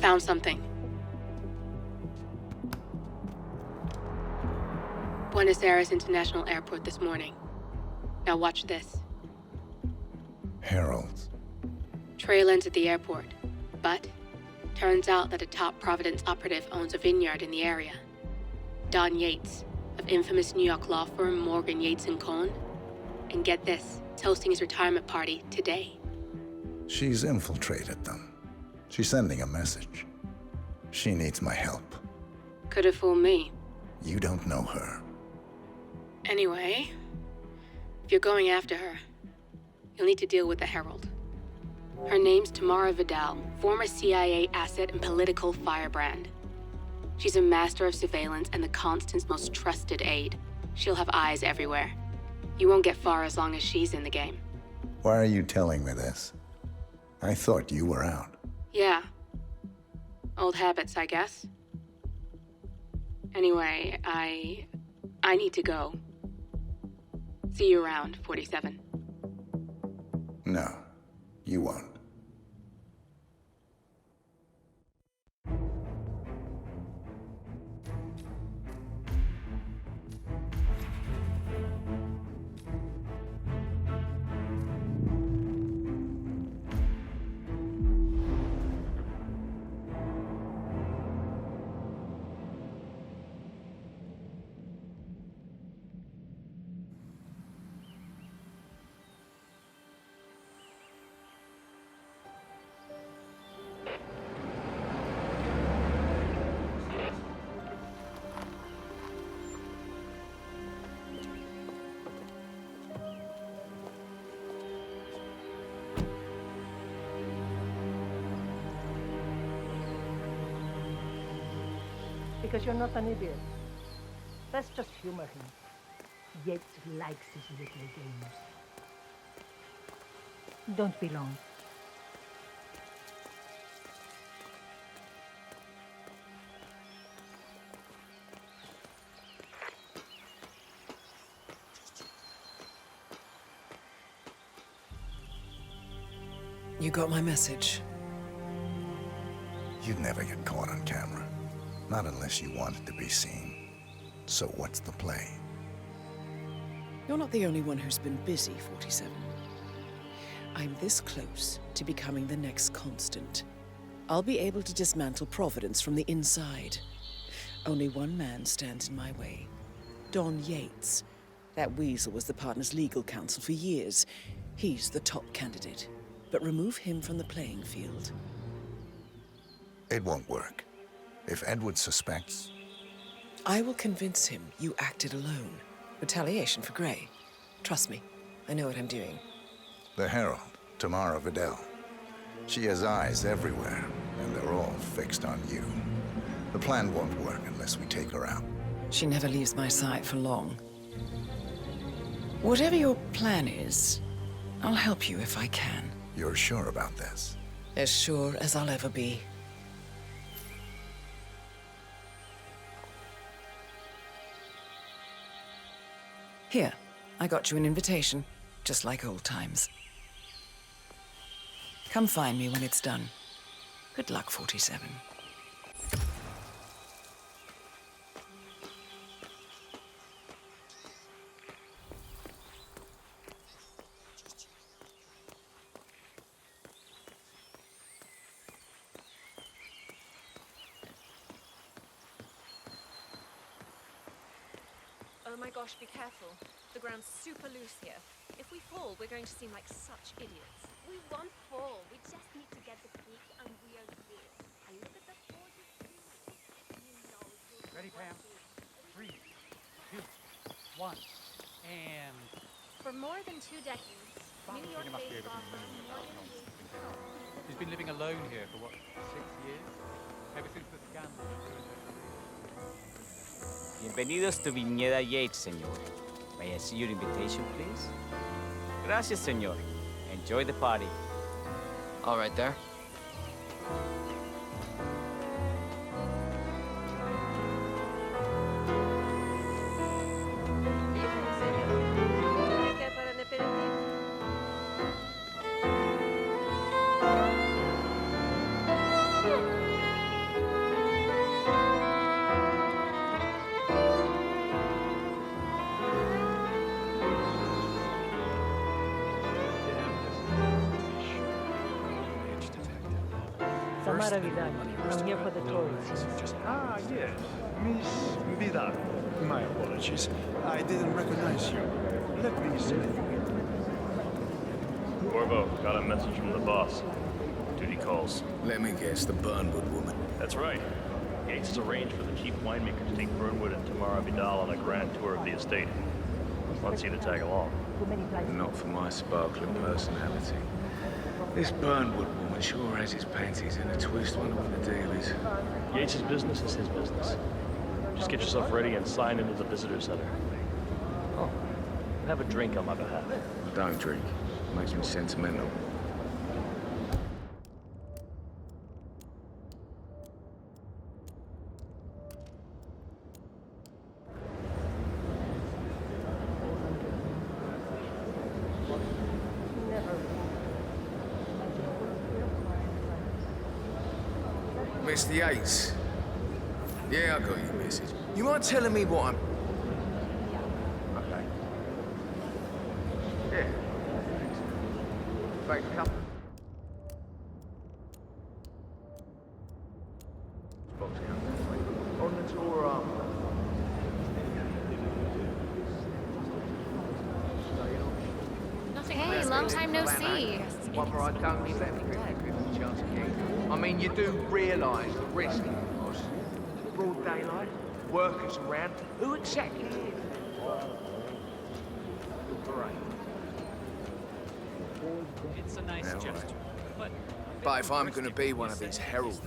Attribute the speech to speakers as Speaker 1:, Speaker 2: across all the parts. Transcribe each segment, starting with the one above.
Speaker 1: found something. Buenos Aires International Airport this morning. Now watch this.
Speaker 2: Heralds.
Speaker 1: Trail ends at the airport, but turns out that a top Providence operative owns a vineyard in the area. Don Yates, of infamous New York law firm Morgan, Yates & Cohn. And get this, it's hosting his retirement party today.
Speaker 2: She's infiltrated them. She's sending a message. She needs my help.
Speaker 1: Could have fooled me.
Speaker 2: You don't know her.
Speaker 1: Anyway, if you're going after her, you'll need to deal with the Herald. Her name's Tamara Vidal, former CIA asset and political firebrand. She's a master of surveillance and the Constant's most trusted aide. She'll have eyes everywhere. You won't get far as long as she's in the game.
Speaker 2: Why are you telling me this? I thought you were out.
Speaker 1: Yeah. Old habits, I guess. Anyway, I need to go. See you around, 47.
Speaker 2: No, you won't.
Speaker 3: Because you're not an idiot. Let's just humor him. Yates likes his little games. Don't be long.
Speaker 4: You got my message.
Speaker 2: You'd never get caught on camera. Not unless you wanted to be seen. So what's the play?
Speaker 4: You're not the only one who's been busy, 47. I'm this close to becoming the next Constant. I'll be able to dismantle Providence from the inside. Only one man stands in my way. Don Yates. That weasel was the partner's legal counsel for years. He's the top candidate. But remove him from the playing field.
Speaker 2: It won't work. If Edward suspects...
Speaker 4: I will convince him you acted alone. Retaliation for Grey. Trust me, I know what I'm doing.
Speaker 2: The Herald, Tamara Vidal. She has eyes everywhere, and they're all fixed on you. The plan won't work unless we take her out.
Speaker 4: She never leaves my side for long. Whatever your plan is, I'll help you if I can.
Speaker 2: You're sure about this?
Speaker 4: As sure as I'll ever be. Here, I got you an invitation, just like old times. Come find me when it's done. Good luck, 47.
Speaker 5: Oh my gosh, be careful. The ground's super loose here. If we fall, we're going to seem like such idiots.
Speaker 6: We won't fall. We just need to get the peak and we are there. And look at the gorgeous view. You know it will
Speaker 7: Ready,
Speaker 6: be
Speaker 7: Pam?
Speaker 6: worth it.
Speaker 7: 3, 2, 1, and...
Speaker 6: For more than 2 decades, New York
Speaker 7: Must be
Speaker 6: based
Speaker 7: able
Speaker 6: law
Speaker 7: to
Speaker 6: firm
Speaker 7: move
Speaker 6: Morgan
Speaker 7: without
Speaker 6: Yates &
Speaker 7: constantly.
Speaker 6: Co.
Speaker 7: She's been living alone here for, what, 6 years? Ever since the scandal.
Speaker 8: Bienvenidos to Viñeda Yates, señor. May I see your invitation, please? Gracias, señor. Enjoy the party.
Speaker 9: All right there.
Speaker 5: ¿Qué para el aperitivo?
Speaker 3: Tamara Vidal. I'm here for the tourists.
Speaker 10: Ah, yes. Miss Vidal. My apologies. I didn't recognize you. Let me see.
Speaker 11: Corvo, got a message from the boss. Duty calls.
Speaker 12: Let me guess, the Burnwood woman.
Speaker 11: That's right. Gates has arranged for the chief winemaker to take Burnwood and Tamara Vidal on a grand tour of the estate. Wants you to tag along.
Speaker 12: Not for my sparkling personality. This Burnwood woman sure has his panties in a twist. Wonder what the deal is.
Speaker 11: Yates' business is his business. Just get yourself ready and sign into the visitor center. Oh, have a drink on my behalf.
Speaker 12: I don't drink. Makes me sentimental. Mr. Yates. Yeah, I got your message. You mind telling me what I'm... Okay. Yeah. Thanks, pal. On the tour after.
Speaker 6: Hey, long time no see.
Speaker 12: Whether I don't need that 50-50 chance again. I mean, you do realise the risk, of course. Broad daylight, workers around. Who exactly is it?
Speaker 7: It's a nice gesture,
Speaker 12: But if I'm going to be one of these heralds,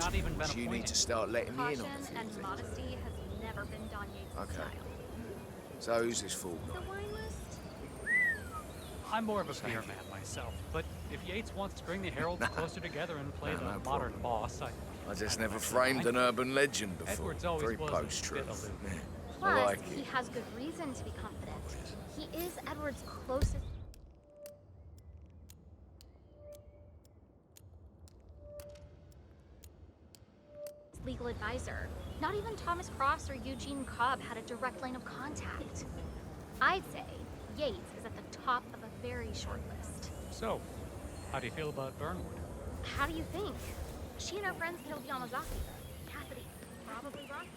Speaker 12: you need to start letting me in on
Speaker 6: Caution
Speaker 12: a few
Speaker 6: and
Speaker 12: things.
Speaker 6: modesty has never been Don Yates'
Speaker 12: Okay.
Speaker 6: style.
Speaker 12: So who's this fool?
Speaker 6: The wine list?
Speaker 7: I'm more of a beer man myself, but if Yates wants to bring the heralds closer together and play the modern boss,
Speaker 12: I just never framed an urban legend before.
Speaker 7: Edwards always
Speaker 12: Very
Speaker 7: was a bit
Speaker 12: post-truth.
Speaker 7: aloof.
Speaker 12: Yeah.
Speaker 6: Plus,
Speaker 12: I like
Speaker 6: he
Speaker 12: it.
Speaker 6: has good reason to be confident. He is Edward's closest legal advisor. Not even Thomas Cross or Eugene Cobb had a direct line of contact. I'd say Yates is at the top of a very short list.
Speaker 7: So, how do you feel about Burnwood?
Speaker 6: How do you think? She and her friends killed Yamazaki. Cassidy probably brought them.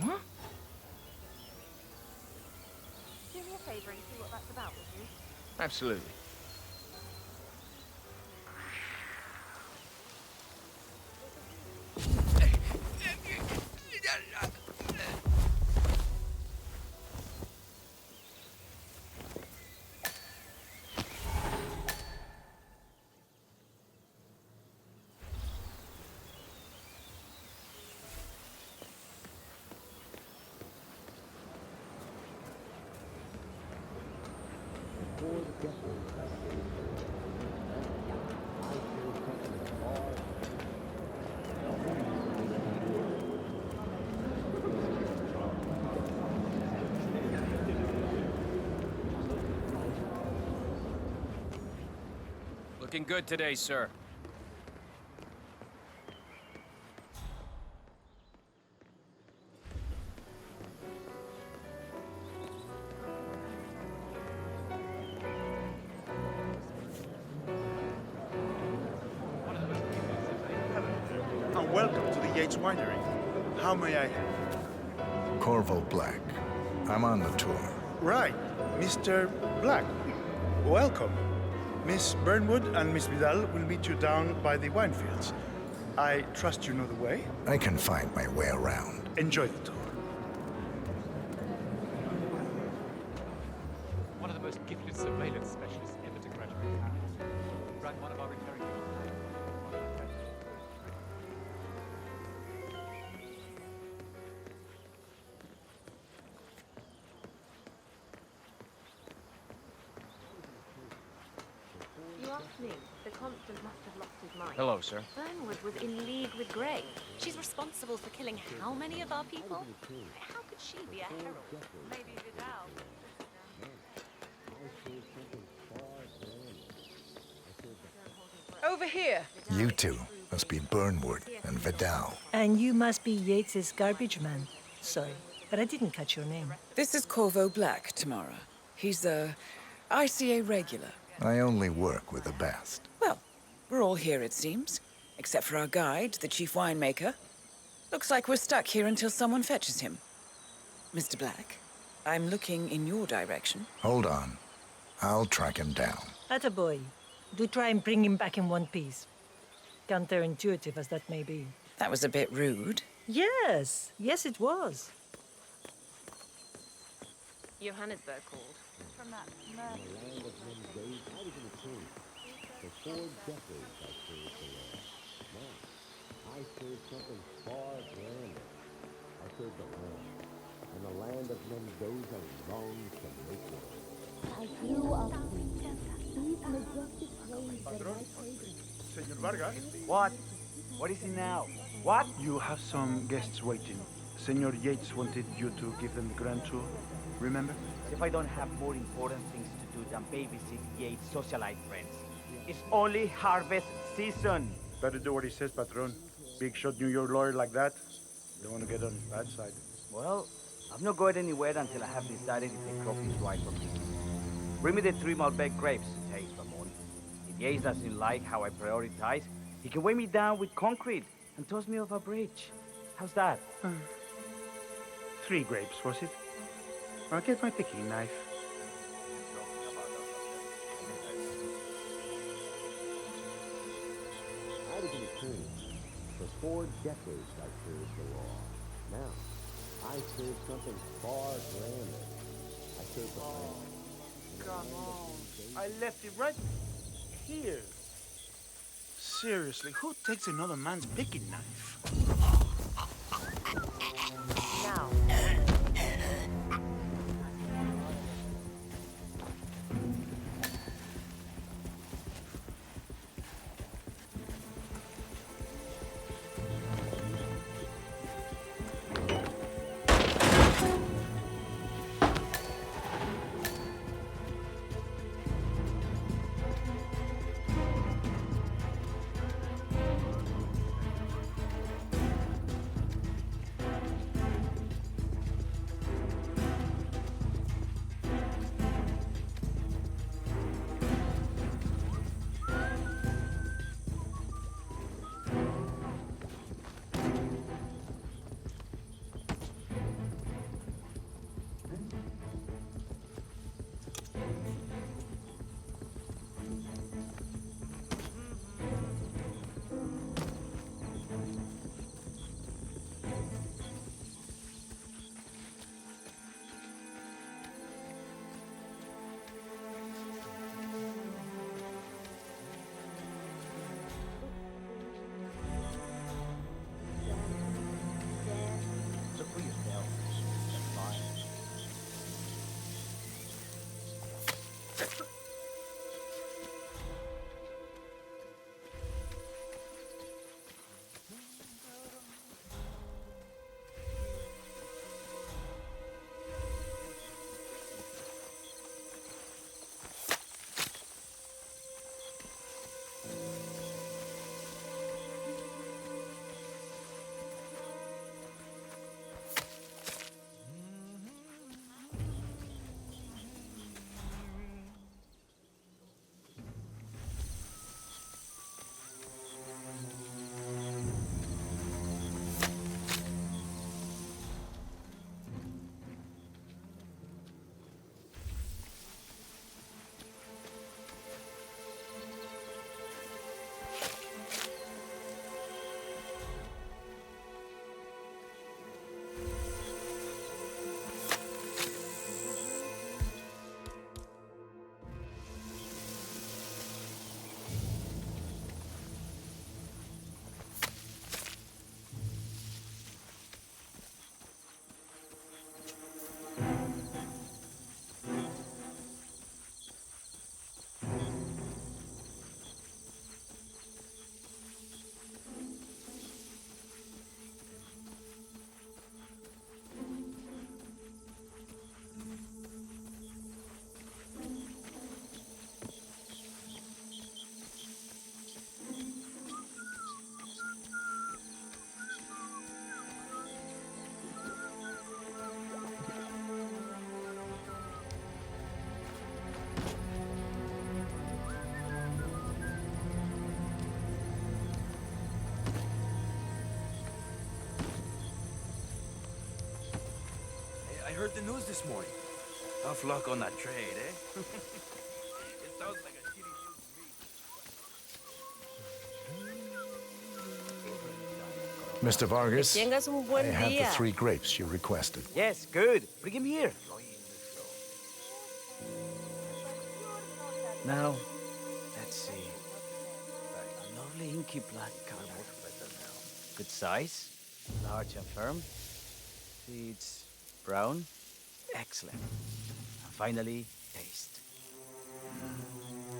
Speaker 12: What?
Speaker 5: Do me a favor and see what that's about, would you?
Speaker 12: Absolutely.
Speaker 8: Looking good today, sir.
Speaker 10: And welcome to the Yates Winery. How may I help?
Speaker 2: Corvo Black. I'm on the tour.
Speaker 10: Right, Mr. Black. Welcome. Miss Burnwood and Miss Vidal will meet you down by the wine fields. I trust you know the way.
Speaker 2: I can find my way around.
Speaker 10: Enjoy the tour.
Speaker 7: One of the most gifted surveillance specialists ever to graduate from Harrods. Ran one of our interrogations.
Speaker 5: You asked me. The Constant must have lost his mind.
Speaker 8: Hello, sir.
Speaker 5: Burnwood was in league with Grey. She's responsible for killing how many of our people? How could she be a herald? Maybe Vidal.
Speaker 4: Over here.
Speaker 2: You two, a Must be Burnwood and Vidal.
Speaker 3: And you must be Yates's garbage man. Sorry, but I didn't catch your name.
Speaker 4: This is Corvo Black, Tamara. He's a ICA regular.
Speaker 2: I only work with the best.
Speaker 4: Well, we're all here, it seems. Except for our guide, the chief winemaker. Looks like we're stuck here until someone fetches him. Mr. Black, I'm looking in your direction.
Speaker 2: Hold on. I'll track him down.
Speaker 3: Attaboy. Do try and bring him back in one piece. Counterintuitive as that may be.
Speaker 4: That was a bit rude.
Speaker 3: Yes. Yes, it was.
Speaker 5: Johannesburg called.
Speaker 13: From that murder.
Speaker 14: I served something far grander. I served the land, and the land of Mendoza longs to make one. I grew up with these majestic ways that I created.
Speaker 10: Senor Vargas?
Speaker 8: What? What is it now? What?
Speaker 10: You have some guests waiting. Senor Yates wanted you to give them the grand tour. Remember?
Speaker 8: If I don't have more important things to do than babysit Yates' socialite friends. It's only harvest season.
Speaker 10: Better do what he says, Patron. Big shot New York lawyer like that. Don't want to get on his bad side.
Speaker 8: Well, I'm not going anywhere until I have decided if the crop is right for me. Bring me the 3 Malbec grapes, hey, Ramon. If Yates doesn't like how I prioritize, he can weigh me down with concrete and toss me off a bridge. How's that?
Speaker 10: 3 grapes, was it? I'll get my picking knife.
Speaker 14: I was in a king. For 4 decades I served the law. Now, I serve something far grander. I serve the land.
Speaker 10: Come on. I left it right here. Seriously, who takes another man's picking knife?
Speaker 5: Now.
Speaker 8: heard the news this morning. Tough luck on that trade, eh? It sounds like a shitty deal to me.
Speaker 2: Mr. Vargas,
Speaker 4: Que tengas un buen
Speaker 2: I have the
Speaker 4: día.
Speaker 2: 3 grapes you requested.
Speaker 8: Yes, good. Bring him here. Now, let's see. A lovely inky black cardboard. Good size, large and firm. Seeds brown. Excellent. And finally, taste.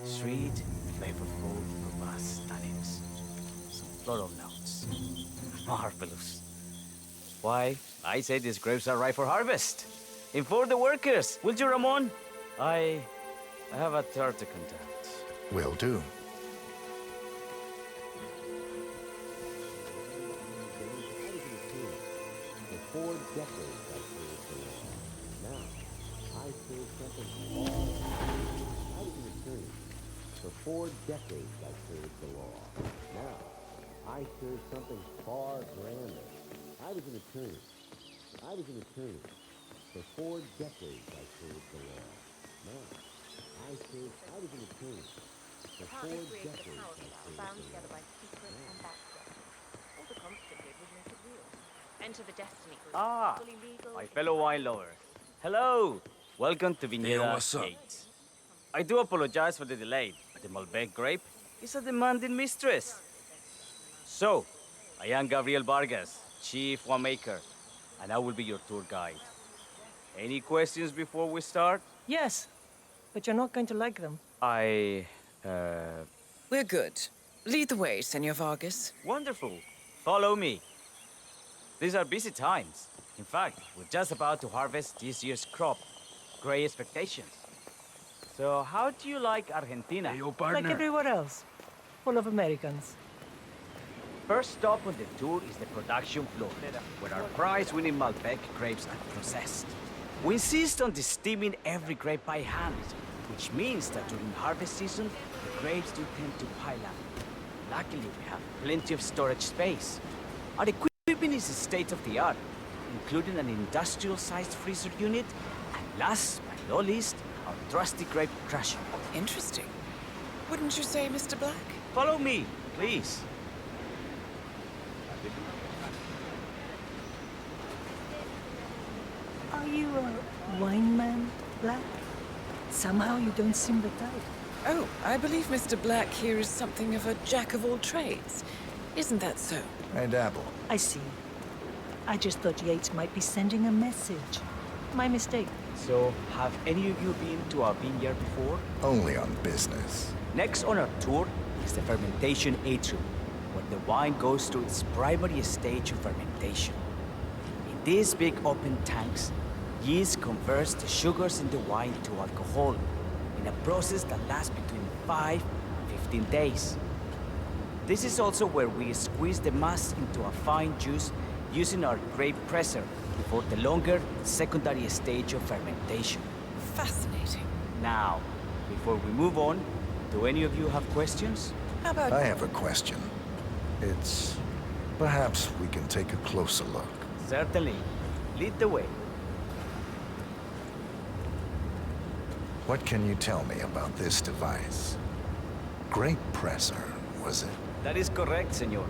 Speaker 8: Sweet, flavorful, robust tannins. Some floral notes. Marvelous. Why, I say these grapes are ripe for harvest. Inform the workers, will you, Ramon? I have a third to conduct.
Speaker 2: Will do.
Speaker 14: For 4 decades I served the law. Now, I serve something far. I was an attorney. For 4 decades I served the law. Now, I serve something far grander. I was an attorney. For 4 decades I served the law. Now, I was an attorney. For 4 decades I served
Speaker 5: bound
Speaker 14: the
Speaker 5: together
Speaker 14: law.
Speaker 5: by secret and background. All the constant did was make it real. Enter the Destiny Group.
Speaker 8: Ah,
Speaker 5: Fully legal,
Speaker 8: my fellow wine lovers. Hello. Welcome to Vineyard
Speaker 12: what's up?
Speaker 8: 8. I do apologize for the delay, but the Malbec grape is a demanding mistress. So, I am Gabriel Vargas, Chief Winemaker, and I will be your tour guide. Any questions before we start?
Speaker 3: Yes, but you're not going to like them.
Speaker 4: We're good. Lead the way, Senor Vargas.
Speaker 8: Wonderful. Follow me. These are busy times. In fact, we're just about to harvest this year's crop. Great expectations. So, how do you like Argentina?
Speaker 12: Hey, yo,
Speaker 3: Like
Speaker 12: partner.
Speaker 3: everywhere else. Full of Americans.
Speaker 8: First stop on the tour is the production floor, where our prize-winning Malbec grapes are processed. We insist on steaming every grape by hand, which means that during harvest season, the grapes do tend to pile up. Luckily, we have plenty of storage space. Our equipment is state-of-the-art, including an industrial-sized freezer unit, and last but not least, our trusty grape crusher.
Speaker 4: Interesting. Wouldn't you say, Mr. Black?
Speaker 8: Follow me, please.
Speaker 3: Are you a wine man, Black? Somehow you don't seem the type.
Speaker 4: Oh, I believe Mr. Black here is something of a jack of all trades. Isn't that so?
Speaker 2: I dabble.
Speaker 3: I see. I just thought Yates might be sending a message. My mistake.
Speaker 8: So, have any of you been to our vineyard before?
Speaker 2: Only on business.
Speaker 8: Next on our tour is the fermentation atrium, where the wine goes through its primary stage of fermentation. In these big open tanks, yeast converts the sugars in the wine to alcohol in a process that lasts between 5 and 15 days. This is also where we squeeze the mass into a fine juice using our grape presser before the longer secondary stage of fermentation.
Speaker 4: Fascinating.
Speaker 8: Now, before we move on, do any of you have questions?
Speaker 4: How about...
Speaker 2: I have a question. It's... perhaps we can take a closer look.
Speaker 8: Certainly. Lead the way.
Speaker 2: What can you tell me about this device? Grape presser, was it?
Speaker 8: That is correct, senor.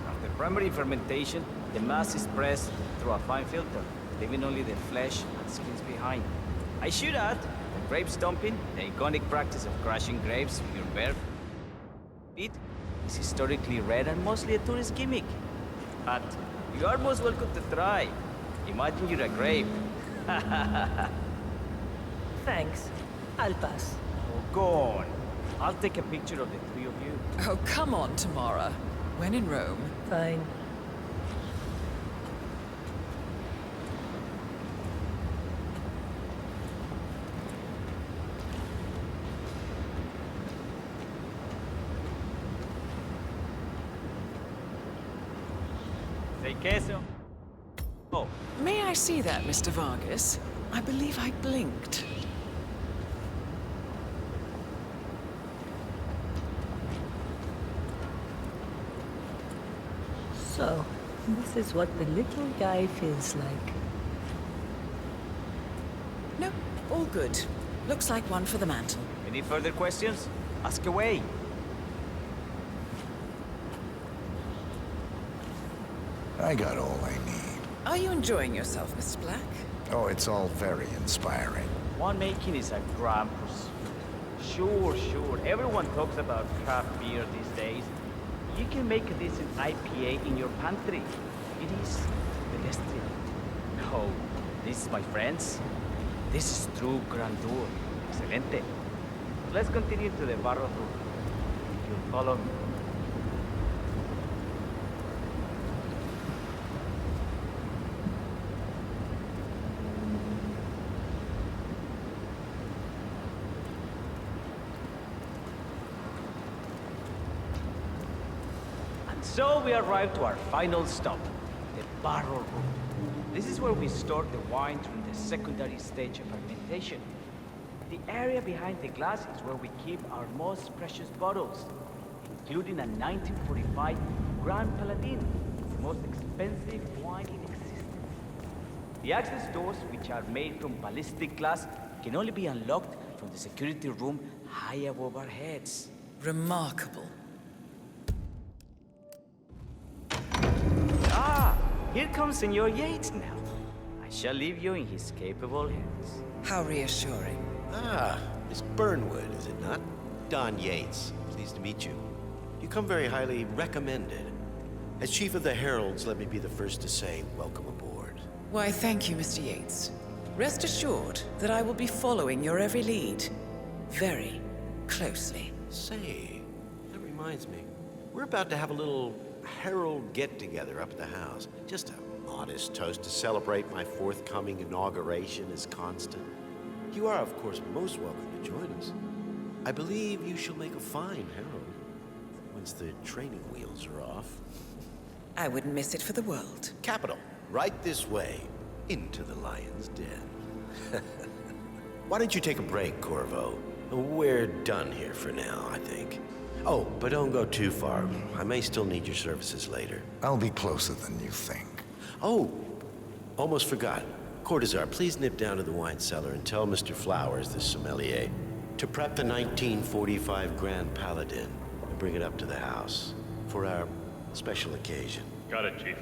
Speaker 8: After primary fermentation, the mass is pressed through a fine filter, leaving only the flesh and skins behind. I should add that grape stomping, the iconic practice of crushing grapes with your bare feet, is historically rare and mostly a tourist gimmick. But you are most welcome to try. Imagine you're a grape.
Speaker 3: Thanks. I'll pass.
Speaker 8: Oh, go on. I'll take a picture of the three of you.
Speaker 4: Oh, come on, Tamara. When in Rome.
Speaker 3: Fine.
Speaker 8: Say queso. Oh,
Speaker 4: May I see that, Mr. Vargas? I believe I blinked.
Speaker 3: So, this is what the little guy feels like.
Speaker 4: All good. Looks like one for the mantle.
Speaker 8: Any further questions? Ask away.
Speaker 2: I got all I need.
Speaker 4: Are you enjoying yourself, Mr. Black?
Speaker 2: Oh, it's all very inspiring.
Speaker 8: Winemaking is a grand pursuit. Sure. Everyone talks about craft beer these days. You can make a decent IPA in your pantry. It is pedestrian. No, this, my friends, this is true grandeur. Excelente. Let's continue to the barro room. If you'll follow me. So we arrive to our final stop, the barrel room. This is where we store the wine during the secondary stage of fermentation. The area behind the glass is where we keep our most precious bottles, including a 1945 Grand Paladin, the most expensive wine in existence. The access doors, which are made from ballistic glass, can only be unlocked from the security room high above our heads.
Speaker 4: Remarkable.
Speaker 8: Here comes Senor Yates now. I shall leave you in his capable hands.
Speaker 4: How reassuring.
Speaker 13: Ah, Miss Burnwood, is it not? Don Yates. Pleased to meet you. You come very highly recommended. As Chief of the Heralds, let me be the first to say welcome aboard.
Speaker 4: Why, thank you, Mr. Yates. Rest assured that I will be following your every lead. Very closely.
Speaker 13: Say, that reminds me. We're about to have a little Herald get-together up at the house. Just a modest toast to celebrate my forthcoming inauguration as Constant. You are, of course, most welcome to join us. I believe you shall make a fine Herald, once the training wheels are off.
Speaker 4: I wouldn't miss it for the world.
Speaker 13: Capital. Right this way, into the lion's den. Why don't you take a break, Corvo? We're done here for now, I think. Oh, but don't go too far. I may still need your services later.
Speaker 2: I'll be closer than you think.
Speaker 13: Oh, almost forgot. Cortazar, please nip down to the wine cellar and tell Mr. Flowers, the sommelier, to prep the 1945 Grand Paladin and bring it up to the house for our special occasion.
Speaker 11: Got it, Chief.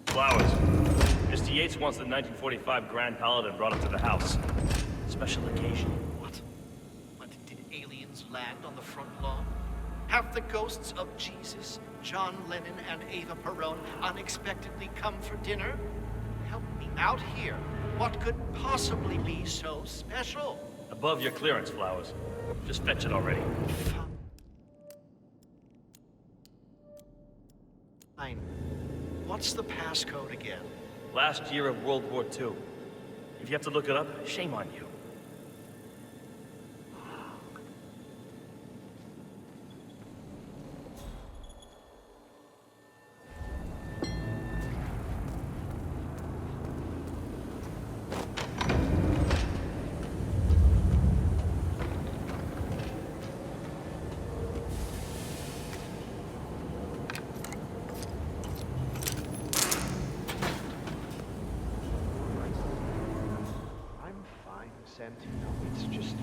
Speaker 11: Flowers. Mr. Yates wants the 1945 Grand Paladin brought up to the house. Special occasion.
Speaker 15: What? Did aliens land on the front lawn? Have the ghosts of Jesus, John Lennon, and Eva Perón unexpectedly come for dinner? Help me out here. What could possibly be so special?
Speaker 11: Above your clearance, Flowers. Just fetch it already.
Speaker 15: Fine. What's the passcode again?
Speaker 11: Last year of World War II. If you have to look it up, shame on you.
Speaker 15: Santino, it's just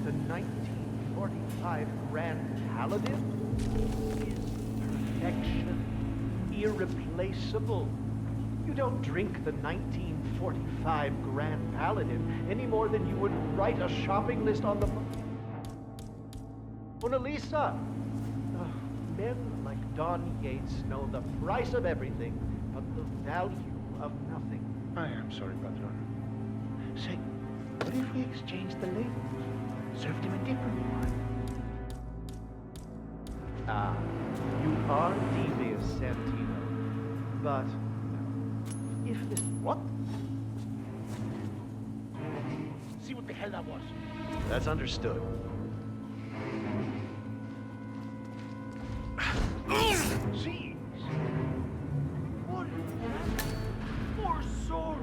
Speaker 15: the 1945 Grand Paladin is perfection, irreplaceable. You don't drink the 1945 Grand Paladin any more than you would write a shopping list on the Mona Lisa. Men like Don Yates know the price of everything, but the value of nothing.
Speaker 10: I am sorry, Patron.
Speaker 15: Say, what if we exchanged the labels? Served him a different one? Ah, you are devious, Santino. But if this... What? hell that was.
Speaker 11: That's understood.
Speaker 15: Jeez. What is that? More sword.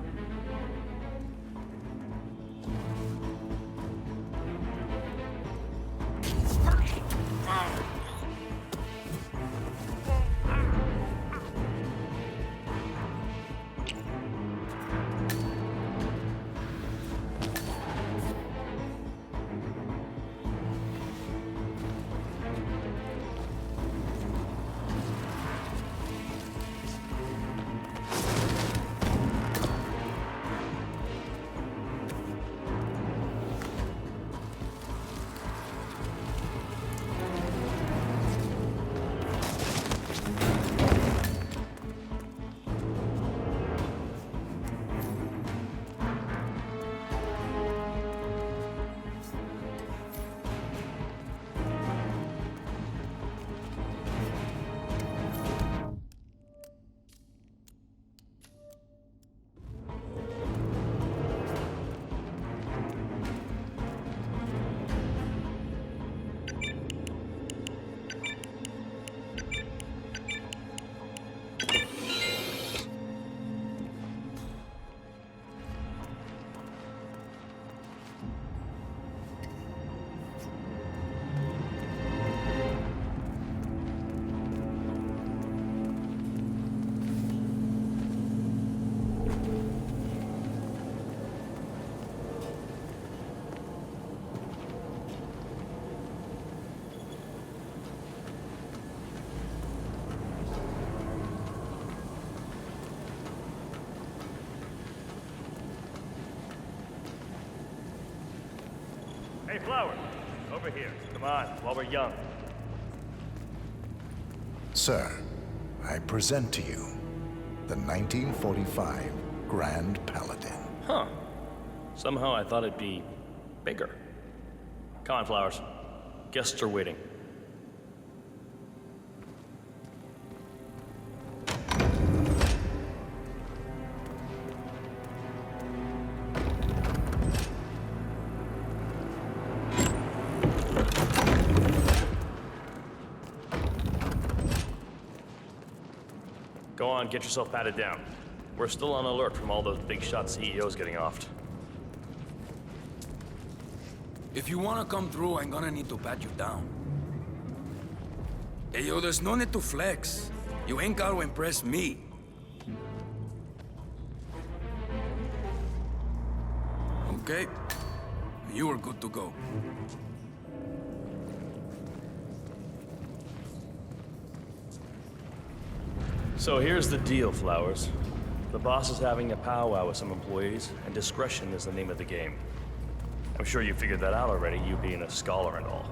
Speaker 11: Hey, Flowers, over here. Come on, while we're young.
Speaker 2: Sir, I present to you the 1945 Grand Paladin.
Speaker 11: Huh. Somehow I thought it'd be bigger. Come on, Flowers. Guests are waiting. Go on, get yourself patted down. We're still on alert from all those big shot CEOs getting offed.
Speaker 16: If you wanna come through, I'm gonna need to pat you down. Hey, yo, there's no need to flex. You ain't gotta impress me. Okay? You are good to go.
Speaker 11: So here's the deal, Flowers. The boss is having a powwow with some employees, and discretion is the name of the game. I'm sure you figured that out already, you being a scholar and all.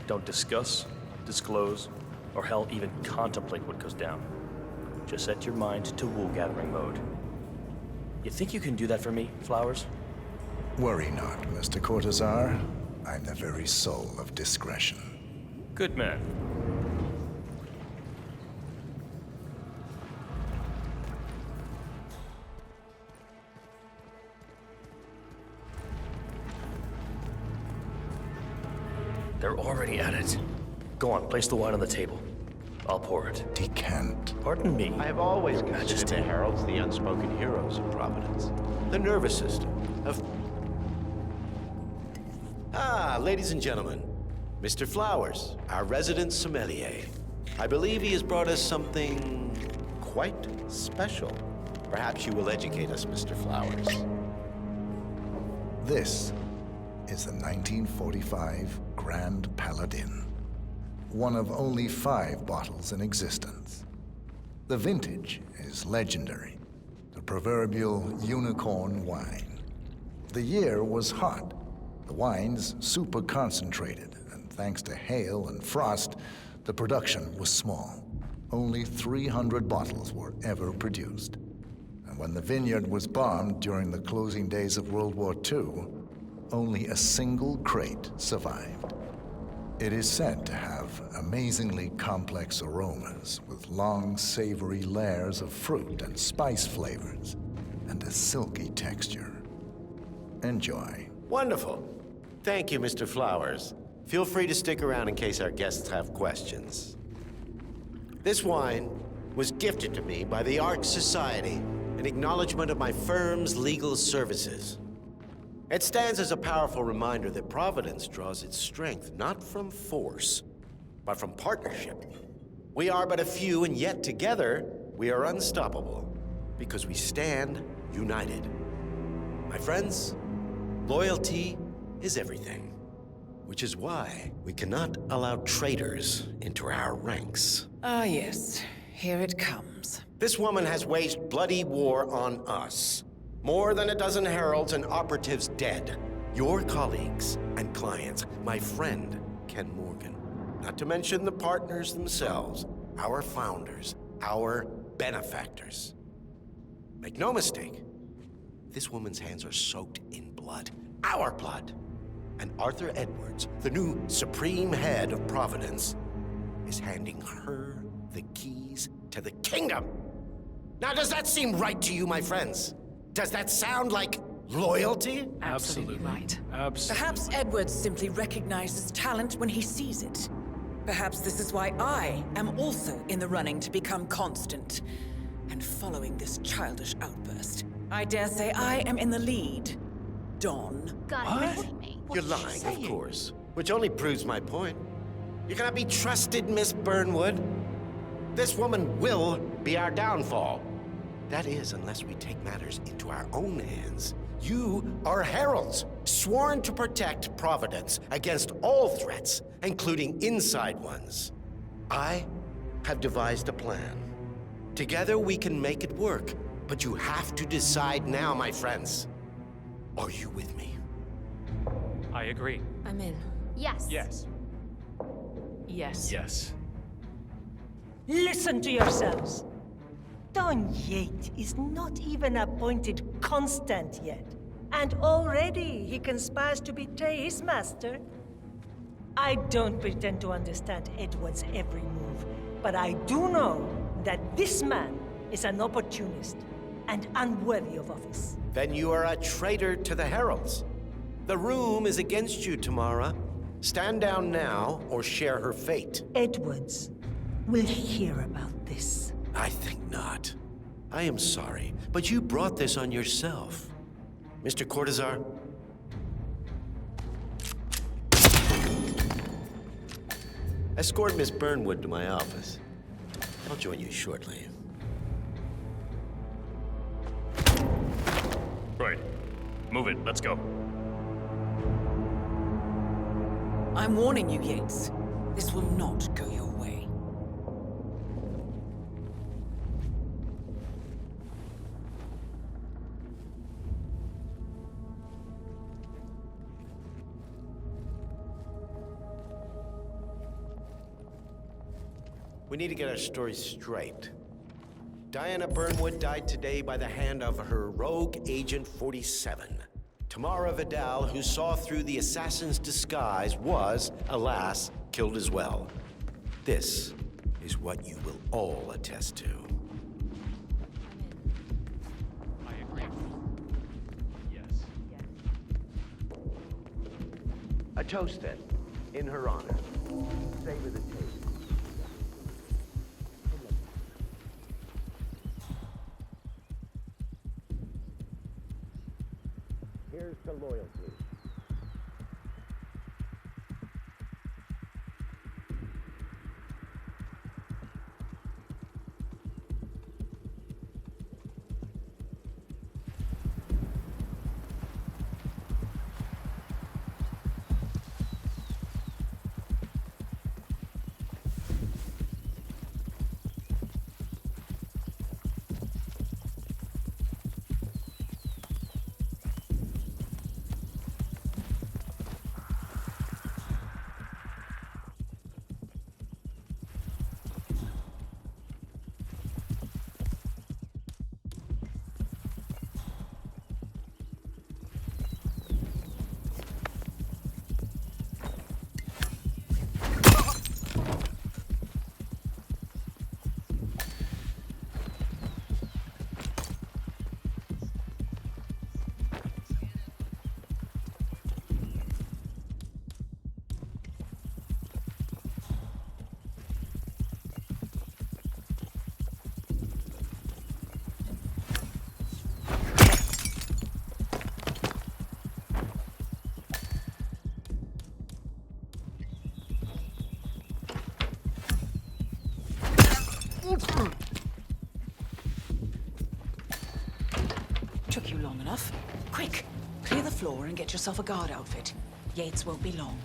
Speaker 11: Don't discuss, disclose, or hell, even contemplate what goes down. Just set your mind to wool-gathering mode. You think you can do that for me, Flowers?
Speaker 2: Worry not, Mr. Cortazar. I'm the very soul of discretion.
Speaker 11: Good man. They're already at it. Go on, place the wine on the table. I'll pour it.
Speaker 2: Decant.
Speaker 11: Pardon me.
Speaker 13: I have always considered
Speaker 11: Majesty.
Speaker 13: the heralds the unspoken heroes of Providence. The nervous system of... Ah, ladies and gentlemen, Mr. Flowers, our resident sommelier. I believe he has brought us something quite special. Perhaps you will educate us, Mr. Flowers.
Speaker 2: This is the 1945 Grand Paladin, one of only 5 bottles in existence. The vintage is legendary, the proverbial unicorn wine. The year was hot, the wine's super concentrated, and thanks to hail and frost, the production was small. Only 300 bottles were ever produced. And when the vineyard was bombed during the closing days of World War II, only a single crate survived. It is said to have amazingly complex aromas with long, savory layers of fruit and spice flavors, and a silky texture. Enjoy.
Speaker 13: Wonderful. Thank you, Mr. Flowers. Feel free to stick around in case our guests have questions. This wine was gifted to me by the Ark Society in acknowledgement of my firm's legal services. It stands as a powerful reminder that Providence draws its strength not from force, but from partnership. We are but a few, and yet together we are unstoppable because we stand united. My friends, loyalty is everything, which is why we cannot allow traitors into our ranks.
Speaker 4: Ah, yes. Here it comes.
Speaker 13: This woman has waged bloody war on us. More than a dozen heralds and operatives dead. Your colleagues and clients, my friend Ken Morgan. Not to mention the partners themselves, our founders, our benefactors. Make no mistake, this woman's hands are soaked in blood. Our blood. And Arthur Edwards, the new supreme head of Providence, is handing her the keys to the kingdom. Now, does that seem right to you, my friends? Does that sound like loyalty?
Speaker 4: Absolutely right.
Speaker 16: Absolutely.
Speaker 4: Perhaps Edwards simply recognizes talent when he sees it. Perhaps this is why I am also in the running to become constant. And following this childish outburst, I dare say I am in the lead. Dawn.
Speaker 13: You're lying, of course. Which only proves my point. You cannot be trusted, Miss Burnwood. This woman will be our downfall. That is, unless we take matters into our own hands. You are heralds, sworn to protect Providence against all threats, including inside ones. I have devised a plan. Together we can make it work, but you have to decide now, my friends. Are you with me?
Speaker 7: I agree.
Speaker 5: I'm in.
Speaker 6: Yes.
Speaker 7: Yes.
Speaker 5: Yes.
Speaker 11: Yes.
Speaker 3: Listen to yourselves. Don Yates is not even appointed constant yet. And already he conspires to betray his master. I don't pretend to understand Edward's every move, but I do know that this man is an opportunist and unworthy of office.
Speaker 13: Then you are a traitor to the heralds. The room is against you, Tamara. Stand down now or share her fate.
Speaker 3: Edwards will hear about this.
Speaker 13: I think not. I am sorry, but you brought this on yourself. Mr. Cortazar? Escort Miss Burnwood to my office. I'll join you shortly.
Speaker 11: Right. Move it. Let's go.
Speaker 4: I'm warning you, Yates. This will not go your way.
Speaker 13: We need to get our story straight. Diana Burnwood died today by the hand of her rogue Agent 47. Tamara Vidal, who saw through the assassin's disguise, was, alas, killed as well. This is what you will all attest to.
Speaker 7: I agree. Yes.
Speaker 8: A toast, then, in her honor. Savor the taste.
Speaker 14: Here's to loyalty.
Speaker 4: long enough. Quick, clear the floor and get yourself a guard outfit. Yates won't be long.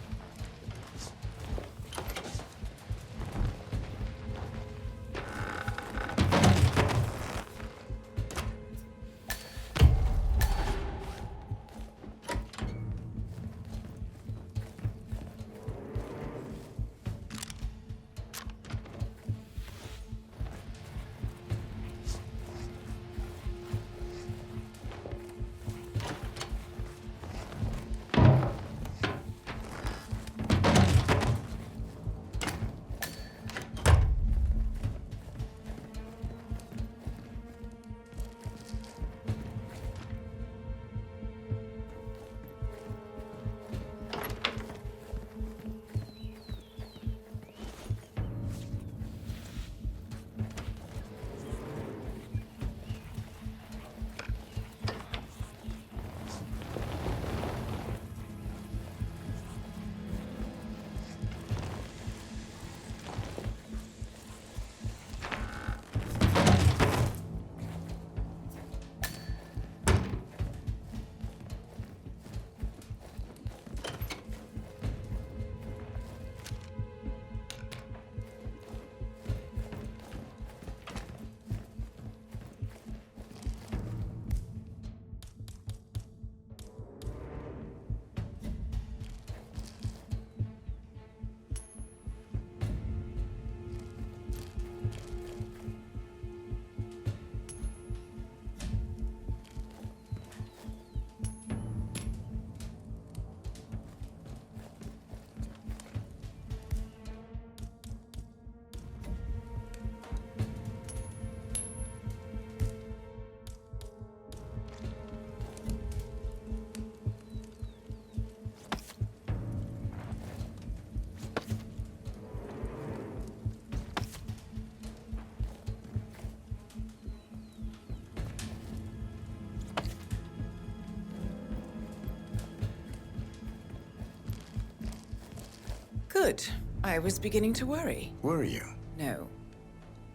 Speaker 4: Good. I was beginning to worry.
Speaker 2: Were you?
Speaker 4: No.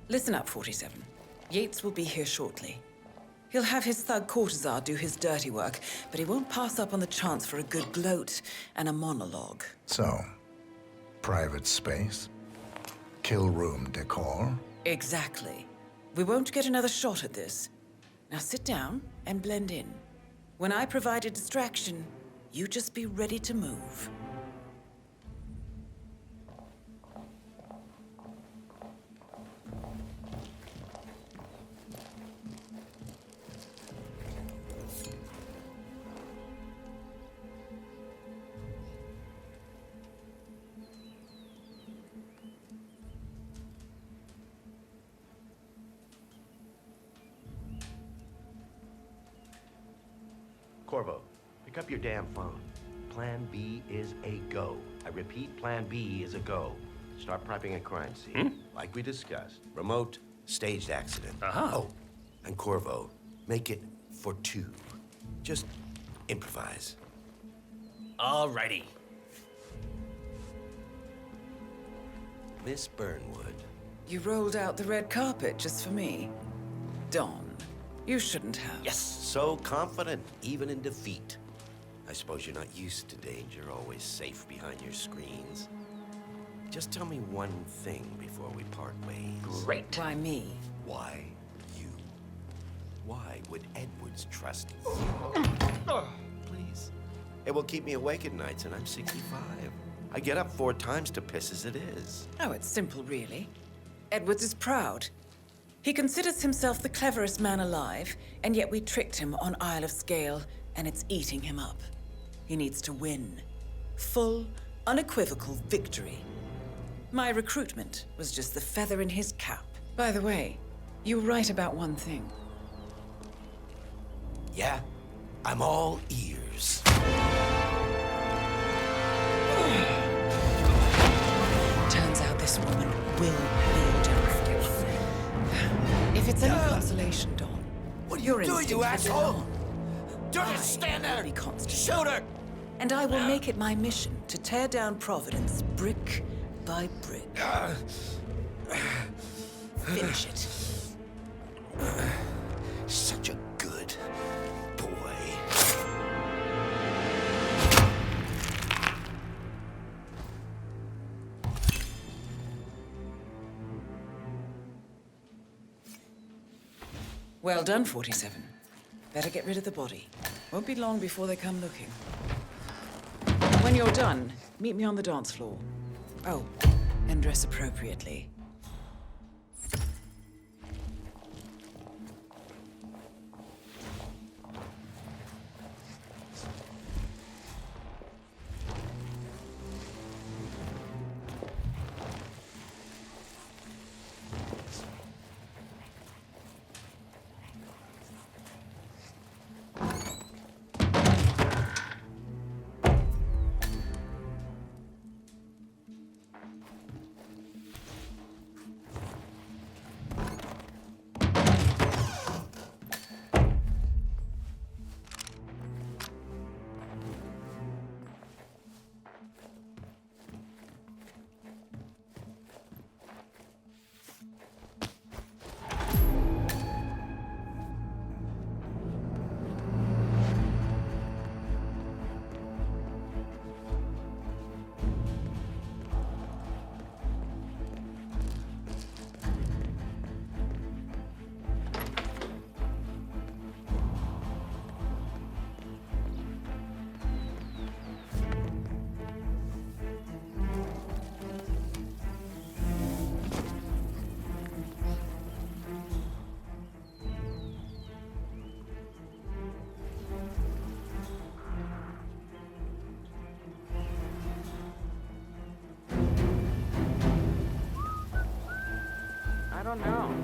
Speaker 4: Listen up, 47. Yates will be here shortly. He'll have his thug courtesan do his dirty work, but he won't pass up on the chance for a good gloat and a monologue.
Speaker 2: So, private space? Kill room decor?
Speaker 4: Exactly. We won't get another shot at this. Now sit down and blend in. When I provide a distraction, you just be ready to move.
Speaker 13: Corvo, pick up your damn phone. Plan B is a go. I repeat, Plan B is a go. Start prepping a crime scene. Like we discussed. Remote, staged accident. Oh, and Corvo, make it for two. Just improvise.
Speaker 11: Alrighty.
Speaker 13: Miss Burnwood.
Speaker 4: You rolled out the red carpet just for me. Don, you shouldn't have.
Speaker 13: Yes, so confident, even in defeat. I suppose you're not used to danger, always safe behind your screens. Just tell me one thing before we part ways.
Speaker 4: Great. Why me?
Speaker 13: Why you? Why would Edwards trust you? Please. It will keep me awake at nights, and I'm 65. I get up 4 times to piss as it is.
Speaker 4: Oh, it's simple, really. Edwards is proud. He considers himself the cleverest man alive, and yet we tricked him on Isle of Scale, and it's eating him up. He needs to win. Full, unequivocal victory. My recruitment was just the feather in his cap. By the way, you were right about one thing.
Speaker 13: Yeah? I'm all ears.
Speaker 4: Turns out this woman will be justice. If it's any consolation, Dawn,
Speaker 13: what are
Speaker 4: your
Speaker 13: you doing,
Speaker 4: instinct
Speaker 13: you
Speaker 4: will
Speaker 13: asshole?
Speaker 4: be on.
Speaker 13: Don't stand there!
Speaker 4: Be constant.
Speaker 13: Shoot her!
Speaker 4: And I will make it my mission to tear down Providence brick by brick. Finish it.
Speaker 13: Such a good boy.
Speaker 4: Well done, 47. Better get rid of the body. Won't be long before they come looking. When you're done, meet me on the dance floor. Oh, and dress appropriately.
Speaker 8: I don't know.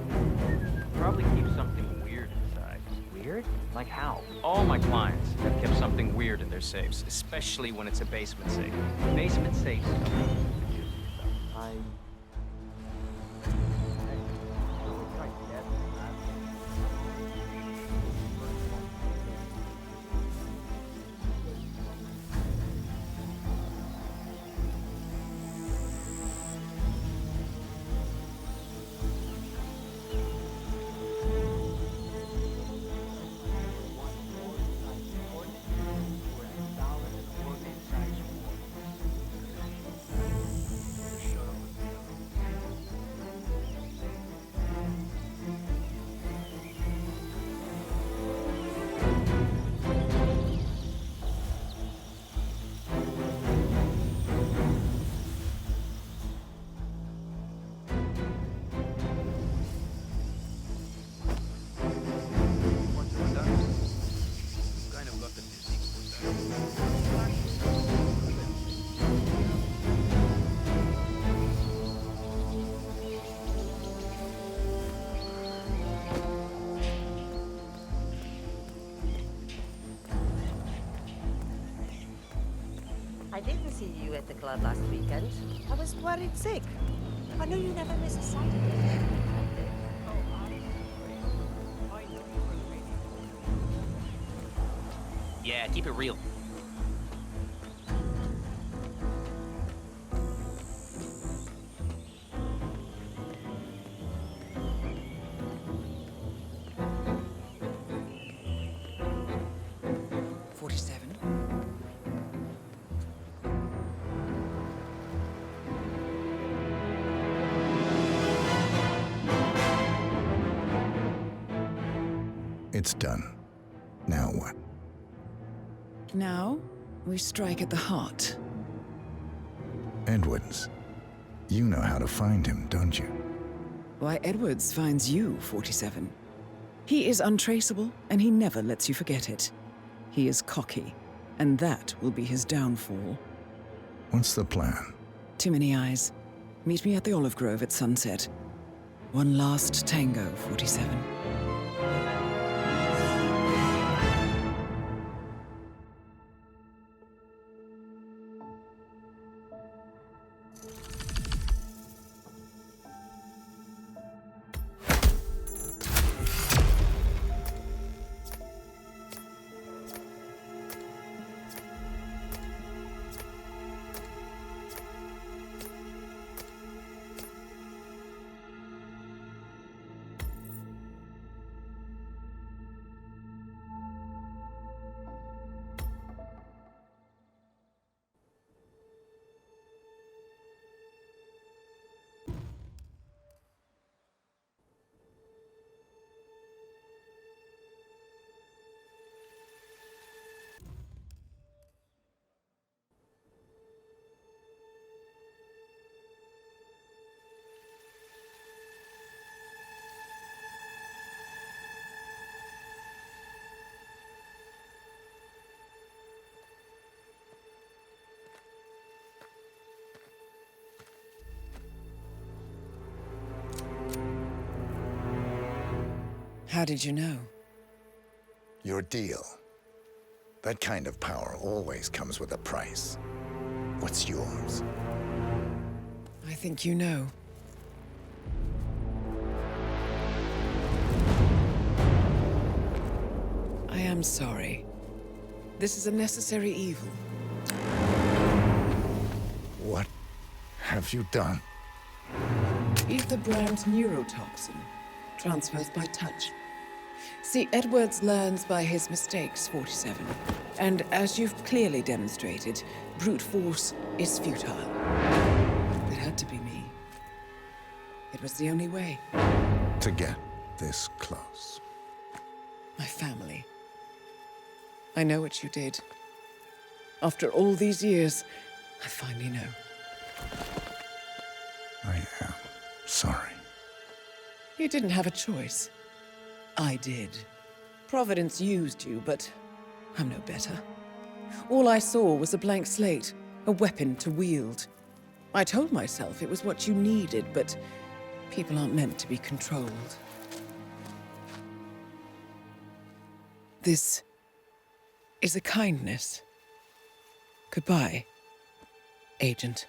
Speaker 8: Probably keep something weird inside.
Speaker 17: Weird? Like how?
Speaker 8: All my clients have kept something weird in their safes, especially when it's a basement safe. Basement safes.
Speaker 17: I...
Speaker 3: I didn't see you at the club last weekend. I was worried sick. I know you never miss a Saturday.
Speaker 17: Yeah, keep it real.
Speaker 2: It's done. Now what?
Speaker 4: Now, we strike at the heart.
Speaker 2: Edwards. You know how to find him, don't you?
Speaker 4: Why, Edwards finds you, 47. He is untraceable, and he never lets you forget it. He is cocky, and that will be his downfall.
Speaker 2: What's the plan?
Speaker 4: Too many eyes. Meet me at the Olive Grove at sunset. One last tango, 47. How did you know?
Speaker 2: Your deal. That kind of power always comes with a price. What's yours?
Speaker 4: I think you know. I am sorry. This is a necessary evil.
Speaker 2: What have you done?
Speaker 4: Ether brand neurotoxin transfers by touch. See, Edwards learns by his mistakes, 47. And as you've clearly demonstrated, brute force is futile. It had to be me. It was the only way.
Speaker 2: To get this close.
Speaker 4: My family. I know what you did. After all these years, I finally know.
Speaker 2: I am sorry.
Speaker 4: You didn't have a choice. I did. Providence used you, but I'm no better. All I saw was a blank slate, a weapon to wield. I told myself it was what you needed, but people aren't meant to be controlled. This is a kindness. Goodbye, Agent.